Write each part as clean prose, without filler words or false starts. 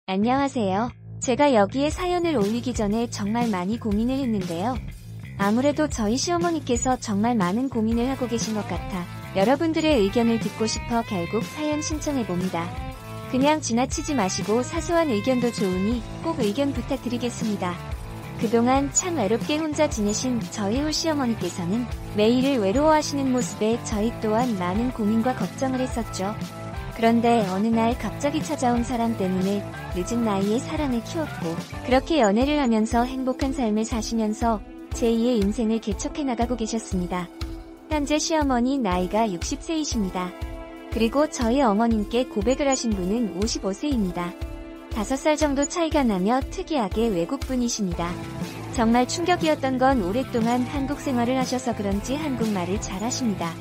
안녕하세요. 제가 여기에 사연을 올리기 전에 정말 많이 고민을 했는데요. 아무래도 저희 시어머니께서 정말 많은 고민을 하고 계신 것 같아 여러분들의 의견을 듣고 싶어 결국 사연 신청해봅니다. 그냥 지나치지 마시고 사소한 의견도 좋으니 꼭 의견 부탁드리겠습니다. 그동안 참 외롭게 혼자 지내신 저희 홀시어머니께서는 매일을 외로워하시는 모습에 저희 또한 많은 고민과 걱정을 했었죠. 그런데 어느 날 갑자기 찾아온 사람 때문에 늦은 나이에 사랑을 키웠고 그렇게 연애를 하면서 행복한 삶을 사시면서 제2의 인생을 개척해 나가고 계셨습니다. 현재 시어머니 나이가 60세이십니다. 그리고 저희 어머님께 고백을 하신 분은 55세입니다. 5살 정도 차이가 나며 특이하게 외국분이십니다. 정말 충격이었던 건 오랫동안 한국 생활을 하셔서 그런지 한국말을 잘하십니다.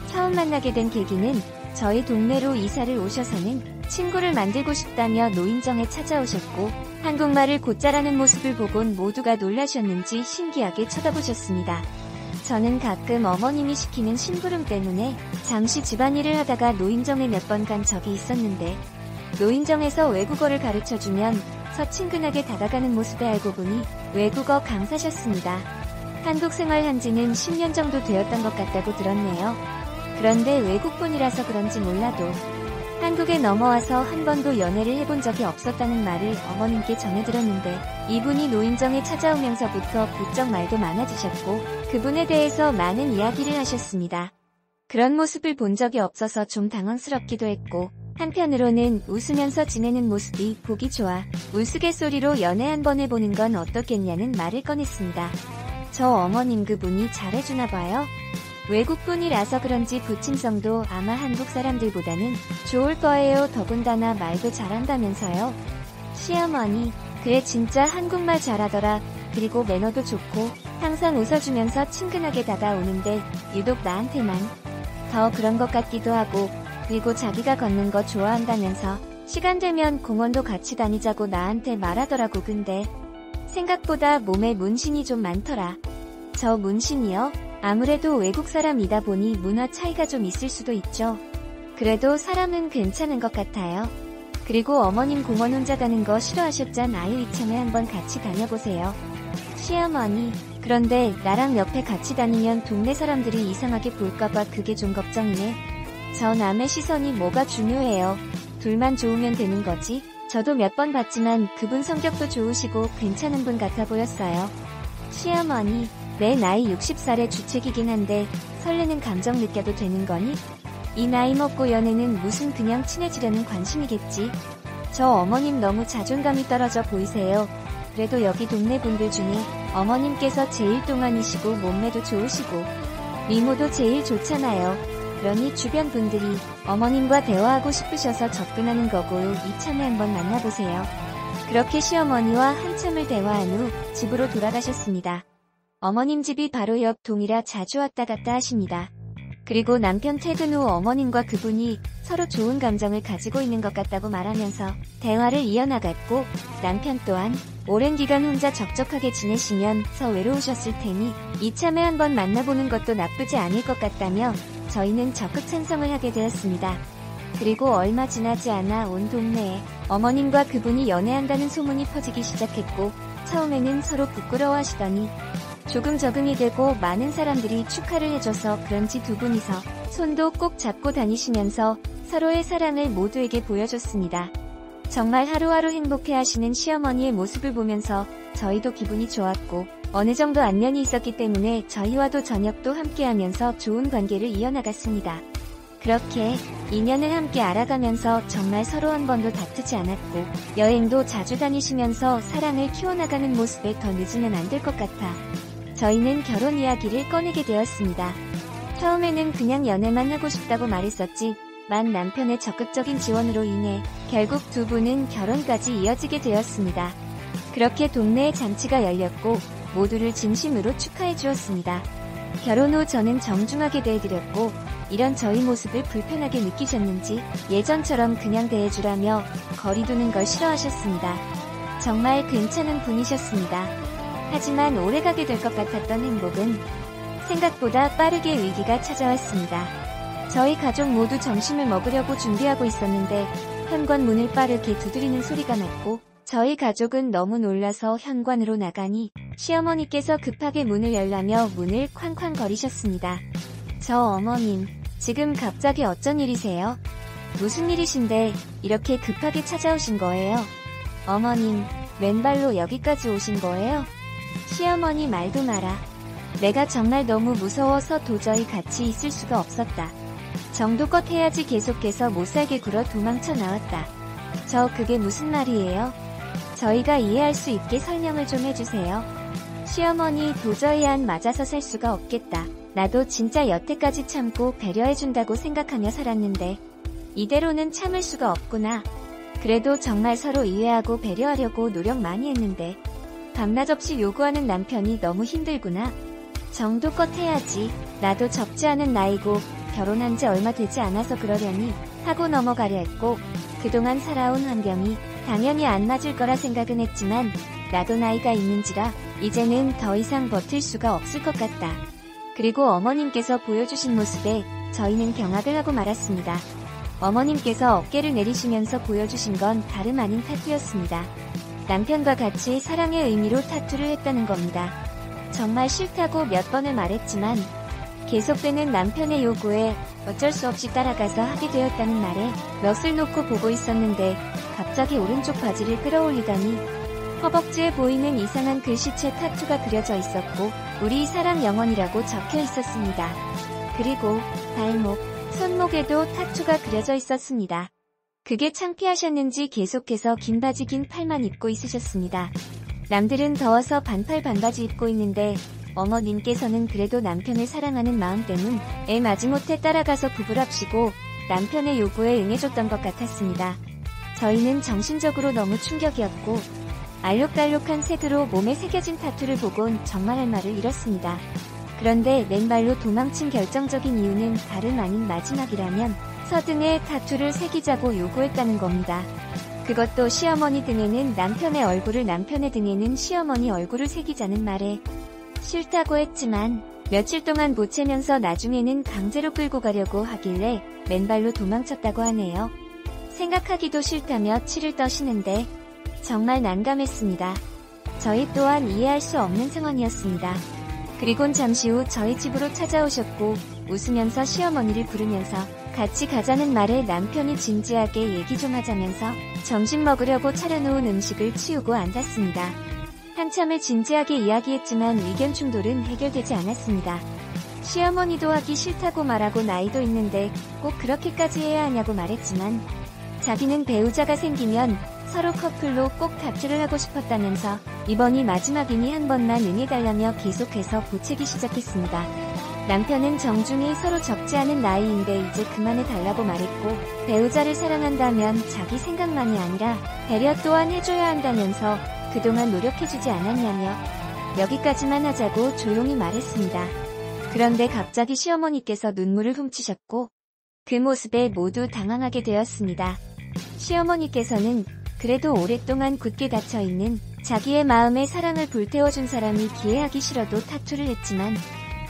처음 만나게 된 계기는 저희 동네로 이사를 오셔서는 친구를 만들고 싶다며 노인정에 찾아오셨고 한국말을 곧잘하는 모습을 보곤 모두가 놀라셨는지 신기하게 쳐다보셨습니다. 저는 가끔 어머님이 시키는 심부름 때문에 잠시 집안일을 하다가 노인정에 몇 번 간 적이 있었는데 노인정에서 외국어를 가르쳐주면 서 친근하게 다가가는 모습에 알고 보니 외국어 강사셨습니다. 한국 생활한 지는 10년 정도 되었던 것 같다고 들었네요. 그런데 외국분이라서 그런지 몰라도 한국에 넘어와서 한 번도 연애를 해본 적이 없었다는 말을 어머님께 전해 들었는데 이분이 노인정에 찾아오면서부터 부쩍 말도 많아지셨고 그분에 대해서 많은 이야기를 하셨습니다. 그런 모습을 본 적이 없어서 좀 당황스럽기도 했고 한편으로는 웃으면서 지내는 모습이 보기 좋아 우스갯소리로 연애 한 번 해보는 건 어떻겠냐는 말을 꺼냈습니다. 저 어머님 그분이 잘해주나 봐요. 외국분이라서 그런지 부친성도 아마 한국 사람들보다는 좋을 거예요. 더군다나 말도 잘한다면서요. 시어머니, 그래 진짜 한국말 잘하더라. 그리고 매너도 좋고 항상 웃어주면서 친근하게 다가오는데 유독 나한테만 더 그런 것 같기도 하고 그리고 자기가 걷는 거 좋아한다면서 시간 되면 공원도 같이 다니자고 나한테 말하더라고. 근데 생각보다 몸에 문신이 좀 많더라. 저 문신이요? 아무래도 외국 사람이다 보니 문화 차이가 좀 있을 수도 있죠. 그래도 사람은 괜찮은 것 같아요. 그리고 어머님 공원 혼자 가는 거 싫어하셨잖아요. 이참에 한번 같이 다녀보세요. 시어머니, 그런데 나랑 옆에 같이 다니면 동네 사람들이 이상하게 볼까봐 그게 좀 걱정이네. 저 남의 시선이 뭐가 중요해요. 둘만 좋으면 되는 거지. 저도 몇 번 봤지만 그분 성격도 좋으시고 괜찮은 분 같아 보였어요. 시어머니, 내 나이 60살의 주책이긴 한데 설레는 감정 느껴도 되는 거니? 이 나이 먹고 연애는 무슨 그냥 친해지려는 관심이겠지. 저 어머님 너무 자존감이 떨어져 보이세요. 그래도 여기 동네 분들 중에 어머님께서 제일 동안이시고 몸매도 좋으시고 미모도 제일 좋잖아요. 그러니 주변 분들이 어머님과 대화하고 싶으셔서 접근하는 거고요. 이참에 한번 만나보세요. 그렇게 시어머니와 한참을 대화한 후 집으로 돌아가셨습니다. 어머님 집이 바로 옆 동이라 자주 왔다 갔다 하십니다. 그리고 남편 퇴근 후 어머님과 그분이 서로 좋은 감정을 가지고 있는 것 같다고 말하면서 대화를 이어나갔고 남편 또한 오랜 기간 혼자 적적하게 지내시면서 외로우셨을 테니 이참에 한번 만나보는 것도 나쁘지 않을 것 같다며 저희는 적극 찬성을 하게 되었습니다. 그리고 얼마 지나지 않아 온 동네에 어머님과 그분이 연애한다는 소문이 퍼지기 시작했고 처음에는 서로 부끄러워하시더니 조금 적응이 되고 많은 사람들이 축하를 해줘서 그런지 두 분이서 손도 꼭 잡고 다니시면서 서로의 사랑을 모두에게 보여줬습니다. 정말 하루하루 행복해하시는 시어머니의 모습을 보면서 저희도 기분이 좋았고 어느 정도 안면이 있었기 때문에 저희와도 저녁도 함께하면서 좋은 관계를 이어나갔습니다. 그렇게 2년을 함께 알아가면서 정말 서로 한 번도 다투지 않았고 여행도 자주 다니시면서 사랑을 키워나가는 모습에 더 늦으면 안 될 것 같아 저희는 결혼 이야기를 꺼내게 되었습니다. 처음에는 그냥 연애만 하고 싶다고 말했었지만 남편의 적극적인 지원으로 인해 결국 두 분은 결혼까지 이어지게 되었습니다. 그렇게 동네에 잔치가 열렸고 모두를 진심으로 축하해 주었습니다. 결혼 후 저는 정중하게 대해드렸고 이런 저희 모습을 불편하게 느끼셨는지 예전처럼 그냥 대해주라며 거리 두는 걸 싫어하셨습니다. 정말 괜찮은 분이셨습니다. 하지만 오래가게 될 것 같았던 행복은 생각보다 빠르게 위기가 찾아왔습니다. 저희 가족 모두 점심을 먹으려고 준비하고 있었는데 현관문을 빠르게 두드리는 소리가 났고 저희 가족은 너무 놀라서 현관으로 나가니 시어머니께서 급하게 문을 열라며 문을 쾅쾅 거리셨습니다. 저 어머님, 지금 갑자기 어쩐 일이세요? 무슨 일이신데 이렇게 급하게 찾아오신 거예요? 어머님, 왼발로 여기까지 오신 거예요? 시어머니 말도 마라. 내가 정말 너무 무서워서 도저히 같이 있을 수가 없었다. 정도껏 해야지 계속해서 못살게 굴어 도망쳐 나왔다. 저 그게 무슨 말이에요? 저희가 이해할 수 있게 설명을 좀 해주세요. 시어머니 도저히 안 맞아서 살 수가 없겠다. 나도 진짜 여태까지 참고 배려해준다고 생각하며 살았는데 이대로는 참을 수가 없구나. 그래도 정말 서로 이해하고 배려하려고 노력 많이 했는데 밤낮 없이 요구하는 남편이 너무 힘들구나. 정도껏 해야지. 나도 적지 않은 나이고 결혼한 지 얼마 되지 않아서 그러려니 하고 넘어가려 했고 그동안 살아온 환경이 당연히 안 맞을 거라 생각은 했지만 나도 나이가 있는지라 이제는 더 이상 버틸 수가 없을 것 같다. 그리고 어머님께서 보여주신 모습에 저희는 경악을 하고 말았습니다. 어머님께서 어깨를 내리시면서 보여주신 건 다름 아닌 타투였습니다. 남편과 같이 사랑의 의미로 타투를 했다는 겁니다. 정말 싫다고 몇 번을 말했지만 계속되는 남편의 요구에 어쩔 수 없이 따라가서 하게 되었다는 말에 넋을 놓고 보고 있었는데 갑자기 오른쪽 바지를 끌어올리더니 허벅지에 보이는 이상한 글씨체 타투가 그려져 있었고 우리 사랑 영원이라고 적혀 있었습니다. 그리고 발목, 손목에도 타투가 그려져 있었습니다. 그게 창피하셨는지 계속해서 긴 바지 긴 팔만 입고 있으셨습니다. 남들은 더워서 반팔 반바지 입고 있는데 어머님께서는 그래도 남편을 사랑하는 마음 때문 애 마지못해 따라가서 부부랍시고 남편의 요구에 응해줬던 것 같았습니다. 저희는 정신적으로 너무 충격이었고 알록달록한 색으로 몸에 새겨진 타투를 보곤 정말 할 말을 잃었습니다. 그런데 맨발로 도망친 결정적인 이유는 다름 아닌 마지막이라면 서등에 타투를 새기자고 요구했다는 겁니다. 그것도 시어머니 등에는 남편의 얼굴을 남편의 등에는 시어머니 얼굴을 새기자는 말에 싫다고 했지만 며칠 동안 못 채면서 나중에는 강제로 끌고 가려고 하길래 맨발로 도망쳤다고 하네요. 생각하기도 싫다며 치를 떠시는데 정말 난감했습니다. 저희 또한 이해할 수 없는 상황이었습니다. 그리곤 잠시 후 저희 집으로 찾아오셨고 웃으면서 시어머니를 부르면서 같이 가자는 말에 남편이 진지하게 얘기 좀 하자면서 점심 먹으려고 차려놓은 음식을 치우고 앉았습니다. 한참을 진지하게 이야기했지만 의견 충돌은 해결되지 않았습니다. 시어머니도 하기 싫다고 말하고 나이도 있는데 꼭 그렇게까지 해야 하냐고 말했지만 자기는 배우자가 생기면 서로 커플로 꼭 다트를 하고 싶었다면서 이번이 마지막이니 한 번만 응해달라며 계속해서 보채기 시작했습니다. 남편은 정중히 서로 적지 않은 나이인데 이제 그만해달라고 말했고 배우자를 사랑한다면 자기 생각만이 아니라 배려 또한 해줘야 한다면서 그동안 노력해주지 않았냐며 여기까지만 하자고 조용히 말했습니다. 그런데 갑자기 시어머니께서 눈물을 훔치셨고 그 모습에 모두 당황하게 되었습니다. 시어머니께서는 그래도 오랫동안 굳게 닫혀있는 자기의 마음에 사랑을 불태워준 사람이 기회하기 싫어도 타투를 했지만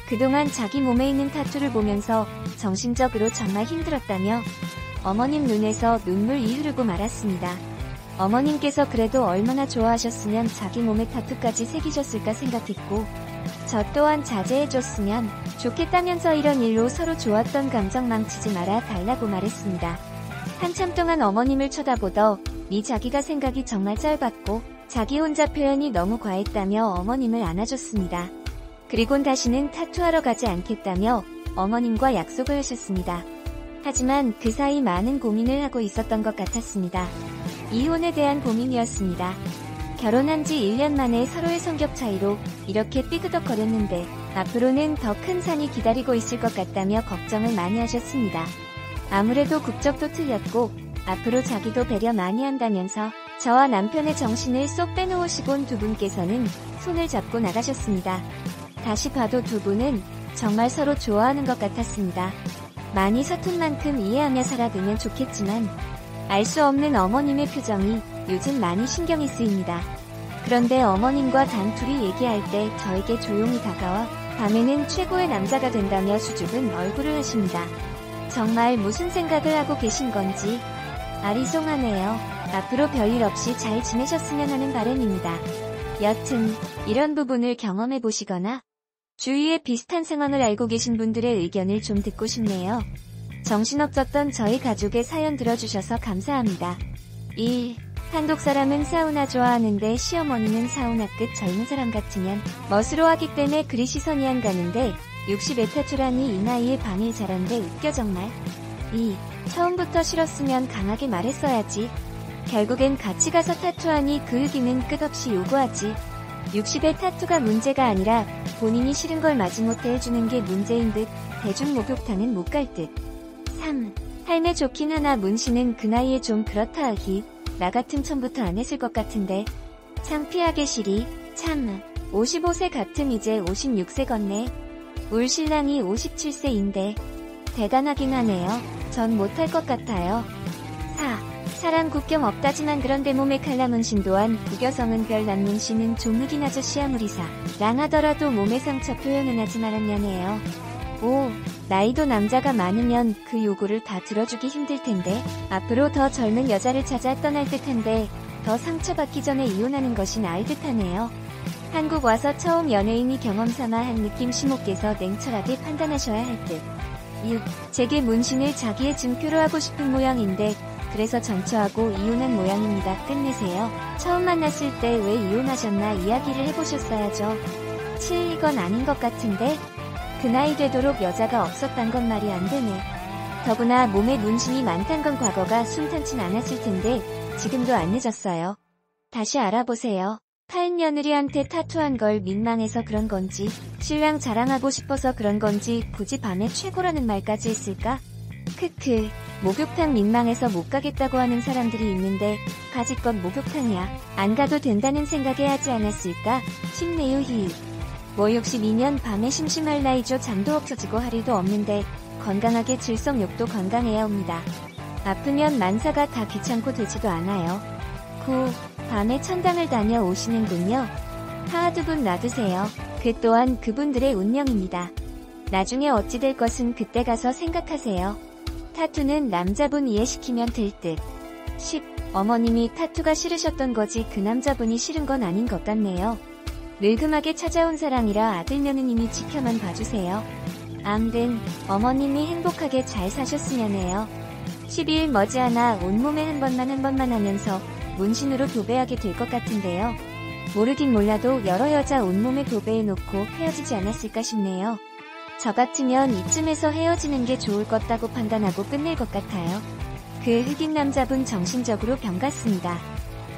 그동안 자기 몸에 있는 타투를 보면서 정신적으로 정말 힘들었다며 어머님 눈에서 눈물이 흐르고 말았습니다. 어머님께서 그래도 얼마나 좋아하셨으면 자기 몸에 타투까지 새기셨을까 생각했고 저 또한 자제해줬으면 좋겠다면서 이런 일로 서로 좋았던 감정 망치지 말아 달라고 말했습니다. 한참 동안 어머님을 쳐다보더니 자기가 생각이 정말 짧았고 자기 혼자 표현이 너무 과했다며 어머님을 안아줬습니다. 그리곤 다시는 타투하러 가지 않겠다며 어머님과 약속을 하셨습니다. 하지만 그 사이 많은 고민을 하고 있었던 것 같았습니다. 이혼에 대한 고민이었습니다. 결혼한 지 1년 만에 서로의 성격 차이로 이렇게 삐그덕거렸는데 앞으로는 더 큰 산이 기다리고 있을 것 같다며 걱정을 많이 하셨습니다. 아무래도 국적도 틀렸고 앞으로 자기도 배려 많이 한다면서 저와 남편의 정신을 쏙 빼놓으시곤 두 분께서는 손을 잡고 나가셨습니다. 다시 봐도 두 분은 정말 서로 좋아하는 것 같았습니다. 많이 서툰 만큼 이해하며 살아가면 좋겠지만 알 수 없는 어머님의 표정이 요즘 많이 신경이 쓰입니다. 그런데 어머님과 단둘이 얘기할 때 저에게 조용히 다가와 밤에는 최고의 남자가 된다며 수줍은 얼굴을 하십니다. 정말 무슨 생각을 하고 계신 건지 아리송하네요. 앞으로 별일 없이 잘 지내셨으면 하는 바람입니다. 여튼 이런 부분을 경험해 보시거나 주위에 비슷한 상황을 알고 계신 분들의 의견을 좀 듣고 싶네요. 정신없었던 저희 가족의 사연 들어주셔서 감사합니다. 1. 한국 사람은 사우나 좋아하는데 시어머니는 사우나 끝 젊은 사람 같으면 멋으로하기 때문에 그리 시선이 안 가는데 60에 타투라니 이 나이에 밤일 잘한데 웃겨 정말. 2. 처음부터 싫었으면 강하게 말했어야지. 결국엔 같이 가서 타투하니 그 의기는 끝없이 요구하지. 60의 타투가 문제가 아니라 본인이 싫은 걸 마지못해 해주는 게 문제인 듯 대중 목욕탕은 못 갈 듯. 3. 할매 좋긴 하나 문신은 그 나이에 좀 그렇다 하기. 나 같음 처음부터 안 했을 것 같은데. 창피하게 시리. 참. 55세 같음 이제 56세 걷네. 울 신랑이 57세인데. 대단하긴 하네요. 전 못할 것 같아요. 4. 사람 국경 없다지만 그런데 몸에 칼라 문신 또한 부교성은 별 난 문신은 좀 흑인 아저씨 아무리사 랑 하더라도 몸에 상처 표현은 하지 말았냐네요. 5. 나이도 남자가 많으면 그 요구를 다 들어주기 힘들 텐데 앞으로 더 젊은 여자를 찾아 떠날 듯한데 더 상처받기 전에 이혼하는 것이 나을 듯하네요. 한국 와서 처음 연예인이 경험삼아 한 느낌 시모께서 냉철하게 판단하셔야 할 듯. 6. 제게 문신을 자기의 증표로 하고 싶은 모양인데 그래서 전처하고 이혼한 모양입니다. 끝내세요. 처음 만났을 때 왜 이혼하셨나 이야기를 해보셨어야죠. 7. 이건 아닌 것 같은데? 그 나이 되도록 여자가 없었단 건 말이 안 되네. 더구나 몸에 문신이 많단 건 과거가 순탄치 않았을 텐데 지금도 안 늦었어요. 다시 알아보세요. 타인 며느리한테 타투한 걸 민망해서 그런 건지 신랑 자랑하고 싶어서 그런 건지 굳이 밤에 최고라는 말까지 했을까? 크크. 목욕탕 민망해서 못 가겠다고 하는 사람들이 있는데 가지껏 목욕탕이야. 안 가도 된다는 생각에 하지 않았을까 싶네요. 히읗. 뭐 62년 밤에 심심할 나이죠. 잠도 없어지고 할 일도 없는데 건강하게 질성욕도 건강해야 옵니다. 아프면 만사가 다 귀찮고 되지도 않아요. 9. 밤에 천당을 다녀오시는군요. 하하 두 분 놔두세요. 그 또한 그분들의 운명입니다. 나중에 어찌 될 것은 그때 가서 생각하세요. 타투는 남자분 이해시키면 될 듯. 10. 어머님이 타투가 싫으셨던 거지 그 남자분이 싫은 건 아닌 것 같네요. 늙음하게 찾아온 사랑이라 아들 며느님이 지켜만 봐주세요. 암튼 어머님이 행복하게 잘 사셨으면 해요. 12일 머지않아 온몸에 한 번만 하면서 문신으로 도배하게 될 것 같은데요. 모르긴 몰라도 여러 여자 온몸에 도배해놓고 헤어지지 않았을까 싶네요. 저 같으면 이쯤에서 헤어지는 게 좋을 것 같다고 판단하고 끝낼 것 같아요. 그 흑인 남자분 정신적으로 병 같습니다.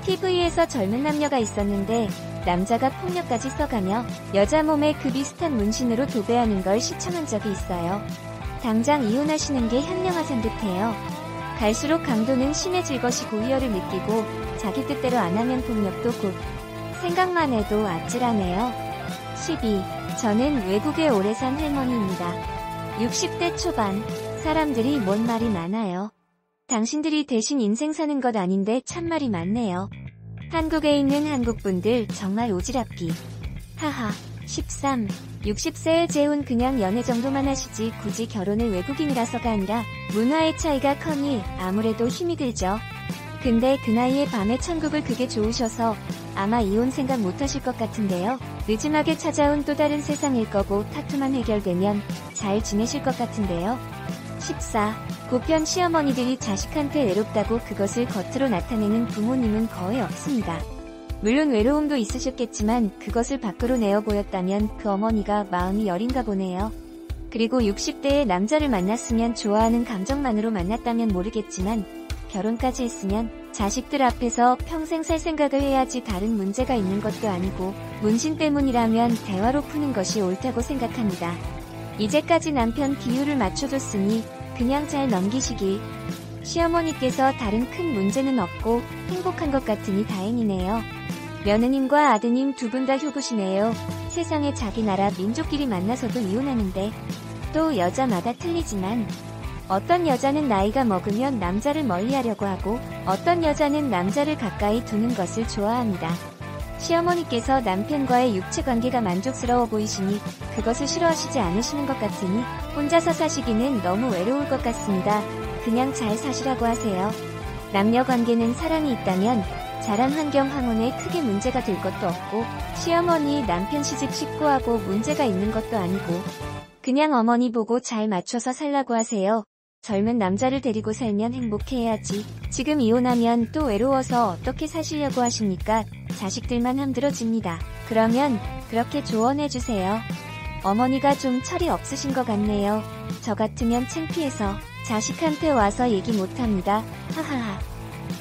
TV에서 젊은 남녀가 있었는데 남자가 폭력까지 써가며 여자 몸에 그 비슷한 문신으로 도배하는 걸 시청한 적이 있어요. 당장 이혼하시는 게 현명하신 듯해요. 갈수록 강도는 심해질 것이고 위협을 느끼고 자기 뜻대로 안 하면 폭력도 곧. 생각만 해도 아찔하네요. 12. 저는 외국에 오래 산 할머니입니다. 60대 초반. 사람들이 뭔 말이 많아요. 당신들이 대신 인생 사는 것 아닌데 참말이 많네요. 한국에 있는 한국분들 정말 오지랖기. 하하. 13. 60세의 재혼 그냥 연애 정도만 하시지 굳이 결혼을 외국인이라서가 아니라 문화의 차이가 커니 아무래도 힘이 들죠. 근데 그 나이에 밤에 천국을 그게 좋으셔서 아마 이혼 생각 못하실 것 같은데요. 늦음하게 찾아온 또 다른 세상일 거고 타투만 해결되면 잘 지내실 것 같은데요. 14. 보편 시어머니들이 자식한테 외롭다고 그것을 겉으로 나타내는 부모님은 거의 없습니다. 물론 외로움도 있으셨겠지만 그것을 밖으로 내어 보였다면 그 어머니가 마음이 여린가 보네요. 그리고 60대의 남자를 만났으면 좋아하는 감정만으로 만났다면 모르겠지만 결혼까지 했으면 자식들 앞에서 평생 살 생각을 해야지 다른 문제가 있는 것도 아니고 문신 때문이라면 대화로 푸는 것이 옳다고 생각합니다. 이제까지 남편 기율을 맞춰줬으니 그냥 잘 넘기시길. 시어머니께서 다른 큰 문제는 없고 행복한 것 같으니 다행이네요. 며느님과 아드님 두 분 다 효부시네요. 세상에 자기 나라 민족끼리 만나서도 이혼하는데 또 여자마다 틀리지만 어떤 여자는 나이가 먹으면 남자를 멀리하려고 하고 어떤 여자는 남자를 가까이 두는 것을 좋아합니다. 시어머니께서 남편과의 육체 관계가 만족스러워 보이시니 그것을 싫어하시지 않으시는 것 같으니 혼자서 사시기는 너무 외로울 것 같습니다. 그냥 잘 사시라고 하세요. 남녀 관계는 사랑이 있다면 자란 환경 황혼에 크게 문제가 될 것도 없고 시어머니 남편 시집 식구하고 문제가 있는 것도 아니고 그냥 어머니 보고 잘 맞춰서 살라고 하세요. 젊은 남자를 데리고 살면 행복해야지. 지금 이혼하면 또 외로워서 어떻게 사시려고 하십니까? 자식들만 힘들어집니다. 그러면 그렇게 조언해주세요. 어머니가 좀 철이 없으신 것 같네요. 저 같으면 창피해서 자식한테 와서 얘기 못합니다. 하하하.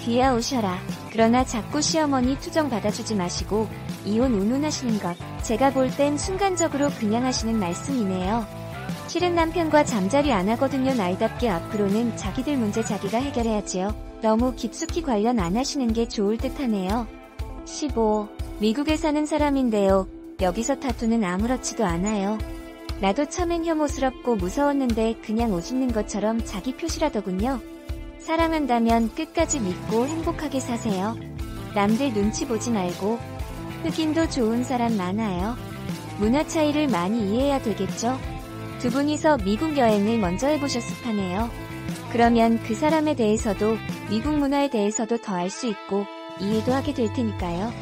귀야 오셔라. 그러나 자꾸 시어머니 투정 받아주지 마시고 이혼 운운하시는 것 제가 볼 땐 순간적으로 그냥 하시는 말씀이네요. 실은 남편과 잠자리 안 하거든요. 나이답게 앞으로는 자기들 문제 자기가 해결해야지요. 너무 깊숙이 관련 안 하시는 게 좋을 듯 하네요. 15. 미국에 사는 사람인데요. 여기서 타투는 아무렇지도 않아요. 나도 처음엔 혐오스럽고 무서웠는데 그냥 옷 입는 것처럼 자기 표시라더군요. 사랑한다면 끝까지 믿고 행복하게 사세요. 남들 눈치 보지 말고. 흑인도 좋은 사람 많아요. 문화 차이를 많이 이해해야 되겠죠? 두 분이서 미국 여행을 먼저 해보셨을 하네요. 그러면 그 사람에 대해서도 미국 문화에 대해서도 더 알 수 있고 이해도 하게 될 테니까요.